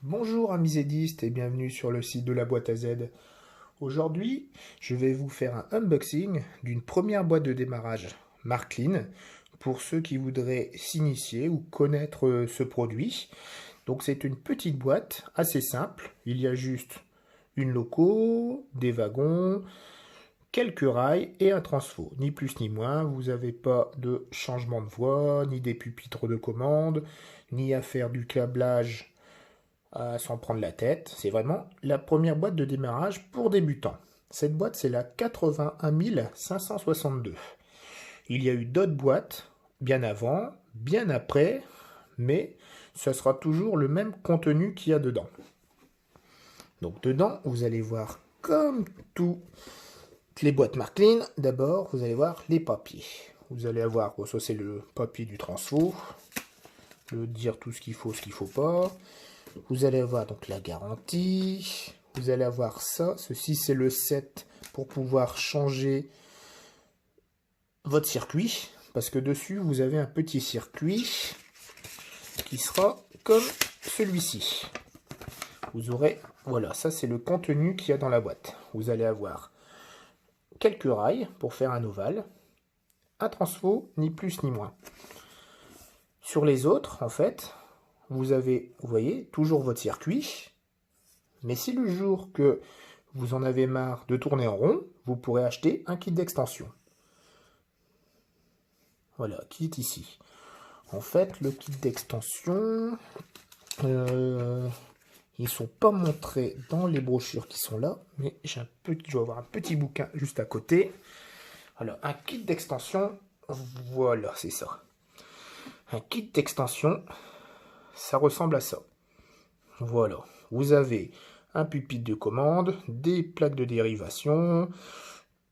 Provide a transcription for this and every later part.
Bonjour amis zédistes et bienvenue sur le site de la boîte à Z. Aujourd'hui, je vais vous faire un unboxing d'une première boîte de démarrage Marklin pour ceux qui voudraient s'initier ou connaître ce produit. Donc c'est une petite boîte assez simple, il y a juste une loco, des wagons, quelques rails et un transfo, ni plus ni moins. Vous n'avez pas de changement de voie, ni des pupitres de commande, ni à faire du câblage sans prendre la tête. C'est vraiment la première boîte de démarrage pour débutants. Cette boîte, c'est la 81 562. Il y a eu d'autres boîtes bien avant, bien après, mais ce sera toujours le même contenu qu'il y a dedans. Donc dedans, vous allez voir comme toutes les boîtes Marklin, d'abord, vous allez voir les papiers. Vous allez avoir, ça c'est le papier du transfo, le dire tout ce qu'il faut pas. Vous allez avoir donc la garantie, vous allez avoir ça, ceci c'est le set pour pouvoir changer votre circuit, parce que dessus vous avez un petit circuit qui sera comme celui-ci. Vous aurez, voilà, ça c'est le contenu qu'il y a dans la boîte. Vous allez avoir quelques rails pour faire un ovale, un transfo, ni plus ni moins. Sur les autres, en fait, vous avez, vous voyez, toujours votre circuit, mais si le jour que vous en avez marre de tourner en rond, vous pourrez acheter un kit d'extension. Voilà, qui est ici. En fait, le kit d'extension, ils sont pas montrés dans les brochures qui sont là, mais je vais avoir un petit bouquin juste à côté. Alors, un kit d'extension, voilà, c'est ça. Un kit d'extension, ça ressemble à ça. Voilà, vous avez un pupitre de commande, des plaques de dérivation,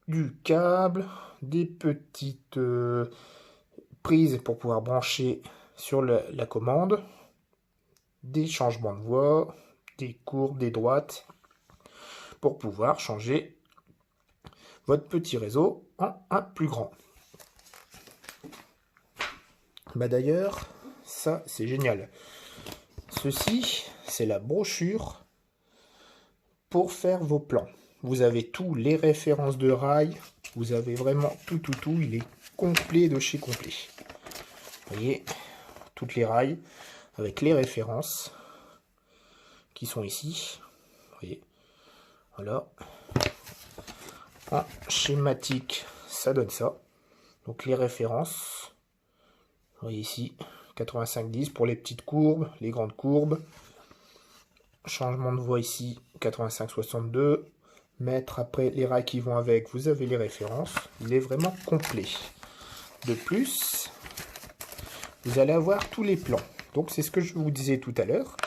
du câble, des petites prises pour pouvoir brancher sur la commande, des changements de voie, des courbes, des droites, pour pouvoir changer votre petit réseau en un plus grand. Bah d'ailleurs, ça c'est génial. Ceci, c'est la brochure pour faire vos plans. Vous avez tous les références de rails, vous avez vraiment tout, il est complet de chez complet. Vous voyez, toutes les rails avec les références qui sont ici. Vous voyez, voilà. En schématique, ça donne ça. Donc les références, vous voyez ici, 85-10 pour les petites courbes, les grandes courbes. Changement de voie ici, 85-62. Mettre après les rails qui vont avec, vous avez les références. Il est vraiment complet. De plus, vous allez avoir tous les plans. Donc c'est ce que je vous disais tout à l'heure.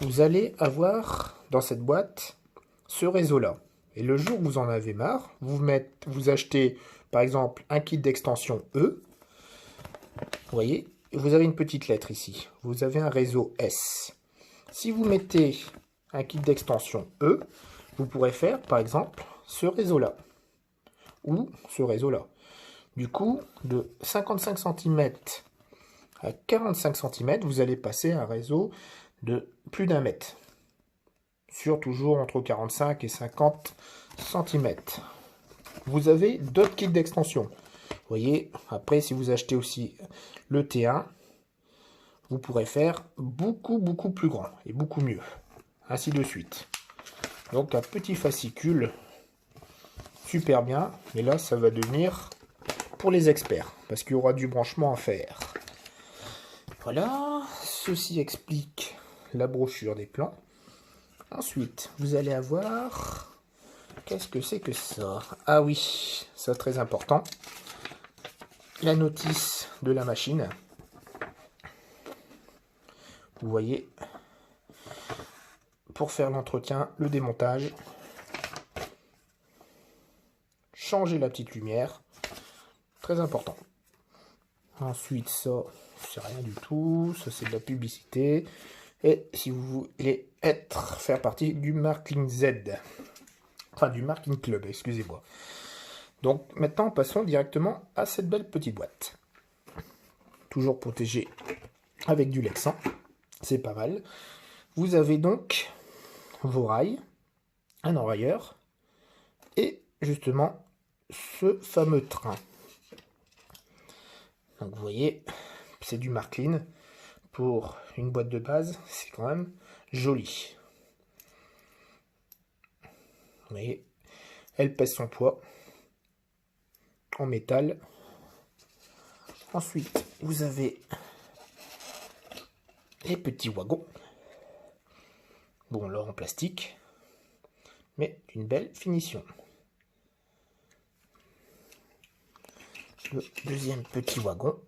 Vous allez avoir dans cette boîte ce réseau-là. Et le jour où vous en avez marre, vous achetez par exemple un kit d'extension E. Vous voyez, vous avez une petite lettre ici. Vous avez un réseau S. Si vous mettez un kit d'extension E, vous pourrez faire par exemple ce réseau-là. Ou ce réseau-là. Du coup, de 55 cm à 45 cm, vous allez passer à un réseau de plus d'1 mètre. Sur toujours entre 45 et 50 cm. Vous avez d'autres kits d'extension. Vous voyez, après, si vous achetez aussi le T1, vous pourrez faire beaucoup plus grand et beaucoup mieux. Ainsi de suite. Donc un petit fascicule, super bien. Mais là, ça va devenir pour les experts, parce qu'il y aura du branchement à faire. Voilà, ceci explique la brochure des plans. Ensuite, vous allez avoir... Qu'est-ce que c'est que ça? Ah oui, ça très important. La notice de la machine. Vous voyez, pour faire l'entretien, le démontage, changer la petite lumière, très important. Ensuite, ça, c'est rien du tout, ça c'est de la publicité. Et si vous voulez faire partie du Marklin Z, enfin du Marklin Club, excusez-moi. Donc maintenant, passons directement à cette belle petite boîte. Toujours protégée avec du Lexan, c'est pas mal. Vous avez donc vos rails, un enrayeur et justement ce fameux train. Donc vous voyez, c'est du Marklin. Pour une boîte de base, c'est quand même joli. Vous voyez, elle pèse son poids en métal. Ensuite, vous avez les petits wagons. Bon, là en plastique, mais d'une belle finition. Le deuxième petit wagon.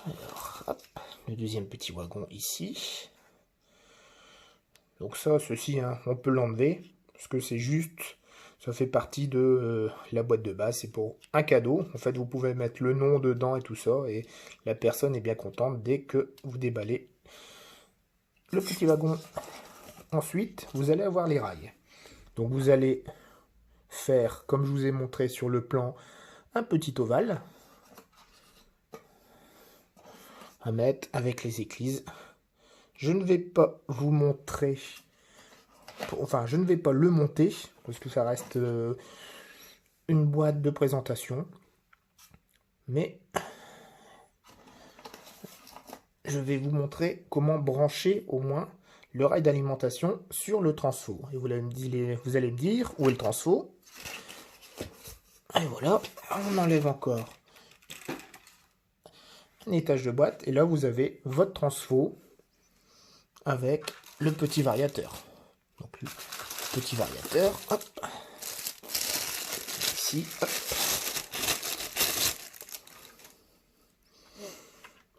Alors, hop, le deuxième petit wagon ici. Donc ça, ceci, hein, on peut l'enlever, parce que c'est juste, ça fait partie de la boîte de base, c'est pour un cadeau. En fait, vous pouvez mettre le nom dedans et tout ça, et la personne est bien contente dès que vous déballez le petit wagon. Ensuite, vous allez avoir les rails. Donc vous allez faire, comme je vous ai montré sur le plan, un petit ovale à mettre avec les éclises. Je ne vais pas vous montrer, enfin je ne vais pas le monter, parce que ça reste une boîte de présentation, mais je vais vous montrer comment brancher au moins le rail d'alimentation sur le transfo. Et vous allez me dire où est le transfo. Et voilà, on enlève encore un étage de boîte, et là vous avez votre transfo avec le petit variateur. Donc le petit variateur, hop, ici, hop.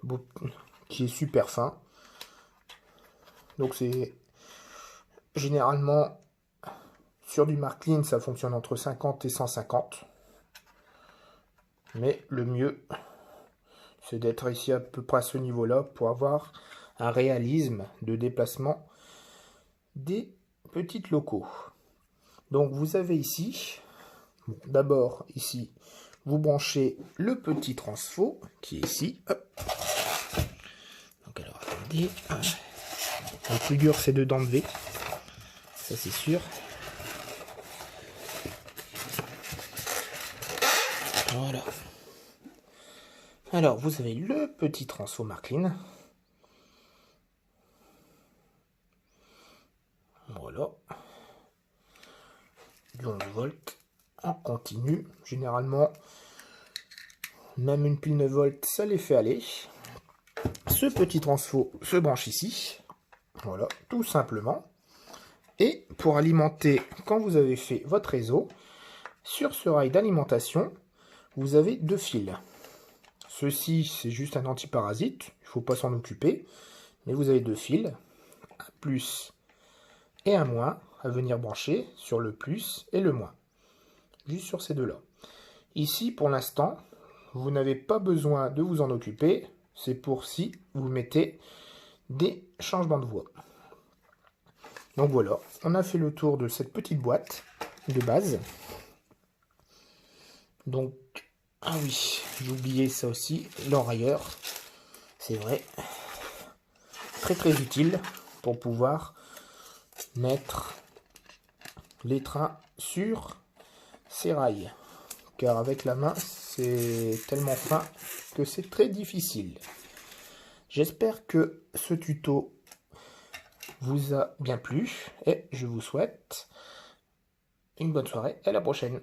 Bon, qui est super fin. Donc c'est généralement sur du Marklin, ça fonctionne entre 50 et 150. Mais le mieux, c'est d'être ici à peu près à ce niveau-là pour avoir un réalisme de déplacement des petits locaux. Donc vous avez ici, bon, d'abord ici, vous branchez le petit transfo qui est ici. Hop. Donc alors attendez, le plus dur c'est de d'enlever, ça c'est sûr. Voilà. Alors vous avez le petit transfo Marklin. Voilà. Du 11 volts en continu. Généralement, même une pile 9 volts, ça les fait aller. Ce petit transfo se branche ici. Voilà, tout simplement. Et pour alimenter, quand vous avez fait votre réseau, sur ce rail d'alimentation, vous avez deux fils. Ceci, c'est juste un antiparasite, il ne faut pas s'en occuper. Mais vous avez deux fils, un plus et un moins, à venir brancher sur le plus et le moins. Juste sur ces deux-là. Ici, pour l'instant, vous n'avez pas besoin de vous en occuper. C'est pour si vous mettez des changements de voie. Donc voilà, on a fait le tour de cette petite boîte de base. Donc, ah oui, j'ai oublié ça aussi, l'enrayeur. C'est vrai. Très très utile pour pouvoir mettre les trains sur ces rails. Car avec la main, c'est tellement fin que c'est très difficile. J'espère que ce tuto vous a bien plu et je vous souhaite une bonne soirée et à la prochaine.